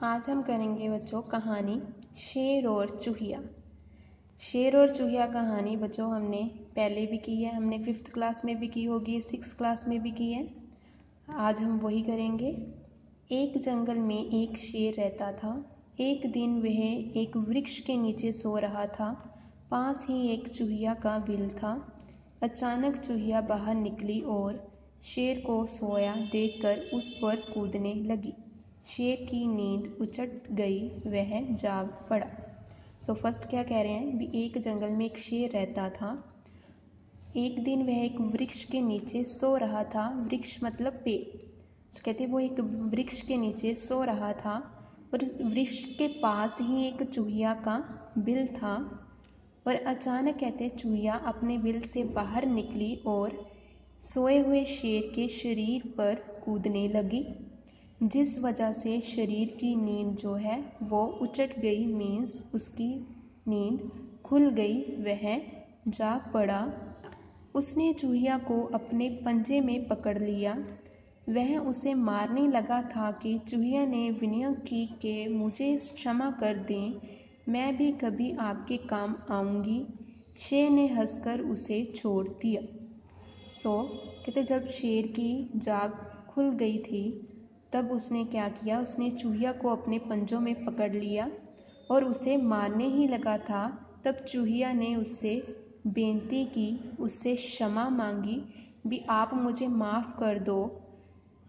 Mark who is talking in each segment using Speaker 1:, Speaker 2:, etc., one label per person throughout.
Speaker 1: आज हम करेंगे बच्चों कहानी शेर और चूहिया। शेर और चूहिया कहानी बच्चों हमने पहले भी की है, हमने 5th क्लास में भी की होगी, 6th क्लास में भी की है। आज हम वही करेंगे। एक जंगल में एक शेर रहता था। एक दिन वह एक वृक्ष के नीचे सो रहा था। पास ही एक चूहिया का बिल था। अचानक चूहिया बाहर निकली और शेर को सोया देखकर उस पर कूदने लगी। शेर की नींद उचट गई, वह जाग पड़ा। फर्स्ट क्या कह रहे हैं भी एक जंगल में एक शेर रहता था। एक दिन वह एक वृक्ष के नीचे सो रहा था। वृक्ष मतलब पेड़। कहते वो एक वृक्ष के नीचे सो रहा था और उस वृक्ष के पास ही एक चूहिया का बिल था। और अचानक कहते चूहिया अपने बिल से बाहर निकली और सोए हुए शेर के शरीर पर कूदने लगी, जिस वजह से शरीर की नींद जो है वो उचट गई, मीन्स उसकी नींद खुल गई, वह जाग पड़ा। उसने चूहिया को अपने पंजे में पकड़ लिया। वह उसे मारने लगा था कि चूहिया ने विनय की कि मुझे क्षमा कर दें, मैं भी कभी आपके काम आऊँगी। शेर ने हंसकर उसे छोड़ दिया। कहते जब शेर की जाग खुल गई थी तब उसने क्या किया, उसने चूहिया को अपने पंजों में पकड़ लिया और उसे मारने ही लगा था। तब चूहिया ने उससे बेनती की, उससे क्षमा मांगी भी आप मुझे माफ़ कर दो,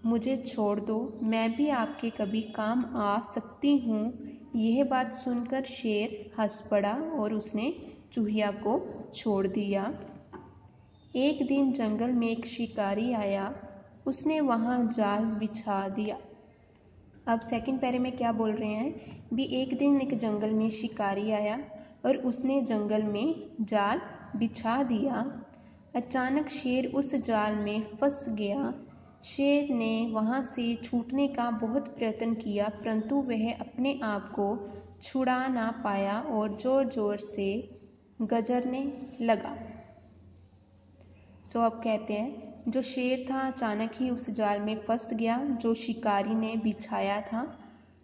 Speaker 1: मुझे छोड़ दो, मैं भी आपके कभी काम आ सकती हूँ। यह बात सुनकर शेर हंस पड़ा और उसने चूहिया को छोड़ दिया। एक दिन जंगल में एक शिकारी आया। उसने वहाँ जाल बिछा दिया। अब सेकंड पैरे में क्या बोल रहे हैं भी एक दिन एक जंगल में शिकारी आया और उसने जंगल में जाल बिछा दिया। अचानक शेर उस जाल में फंस गया। शेर ने वहाँ से छूटने का बहुत प्रयत्न किया, परंतु वह अपने आप को छुड़ा ना पाया और जोर जोर से गजरने लगा। अब कहते हैं जो शेर था अचानक ही उस जाल में फंस गया जो शिकारी ने बिछाया था।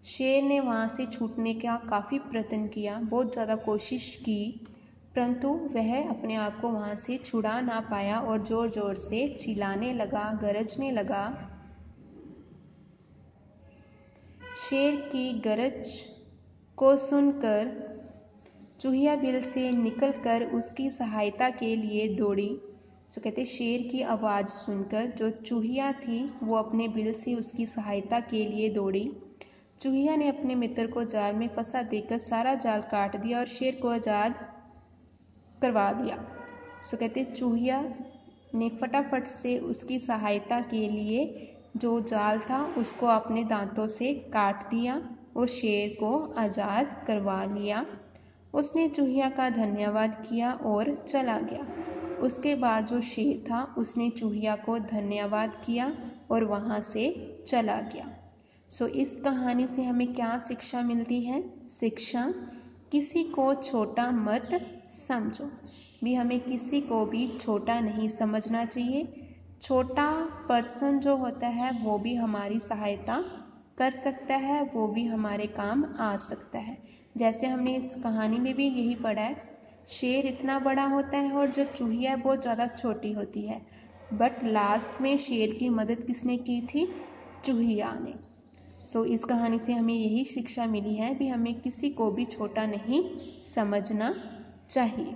Speaker 1: शेर ने वहाँ से छूटने का काफ़ी प्रयत्न किया, बहुत ज़्यादा कोशिश की, परंतु वह अपने आप को वहाँ से छुड़ा ना पाया और ज़ोर ज़ोर से चिल्लाने लगा, गरजने लगा। शेर की गरज को सुनकर चूहिया बिल से निकलकर उसकी सहायता के लिए दौड़ी। कहते शेर की आवाज़ सुनकर जो चूहिया थी वो अपने बिल से उसकी सहायता के लिए दौड़ी। चूहिया ने अपने मित्र को जाल में फंसा देकर सारा जाल काट दिया और शेर को आज़ाद करवा दिया। कहते चूहिया ने फटाफट से उसकी सहायता के लिए जो जाल था उसको अपने दांतों से काट दिया और शेर को आज़ाद करवा लिया। उसने चूहिया का धन्यवाद किया और चला गया। उसके बाद जो शेर था उसने चूहिया को धन्यवाद किया और वहाँ से चला गया। इस कहानी से हमें क्या शिक्षा मिलती है? शिक्षा, किसी को छोटा मत समझो। भी हमें किसी को भी छोटा नहीं समझना चाहिए। छोटा पर्सन जो होता है वो भी हमारी सहायता कर सकता है, वो भी हमारे काम आ सकता है। जैसे हमने इस कहानी में भी यही पढ़ा है, शेर इतना बड़ा होता है और जो चूहिया है बहुत ज़्यादा छोटी होती है, बट लास्ट में शेर की मदद किसने की थी? चूहिया ने। इस कहानी से हमें यही शिक्षा मिली है भी हमें किसी को भी छोटा नहीं समझना चाहिए।